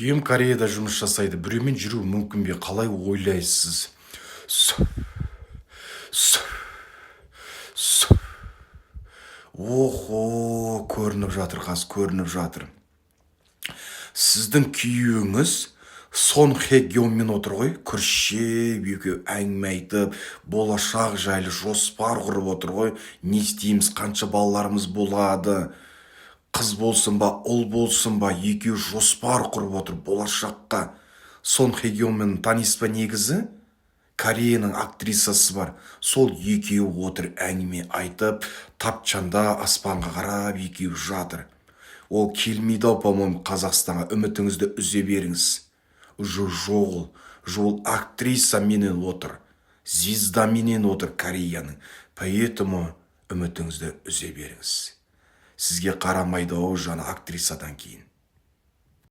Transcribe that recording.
Күйеуім Кореяда жұмыс жасайды. Біреумен жүру мүмкін бе? Қалай ойлайсыз? С- с- с- Охо, көрініп жатыр, қаз көрініп жатыр. Сіздің күйеуіңіз Сон Хе Гёнмен отыр ғой, күршеп екеу әңгіме айтып, болашақ жайлы жоспар құрып отыр ғой. Не істейміз, қанша балаларымыз болады? Қыз болсын ба, ұл болсын ба, екеу жоспар құрып отыр болашаққа. Сон Хе Гёнмен танисыз ба негізі? Кореяның актрисасы бар. Сол екеу отыр әңгіме айтып, тапчанда аспанға қарап екеу жатыр. Ол келмейді ау, по-моему, Қазақстанға. Үмітіңізді үзе беріңіз. Уже жол актриса менен отыр. Звезда менен отыр Кореяның. Поэтому үмітіңізді үзе беріңіз. Сізге қарамайды ау, жана актрисадан кейін.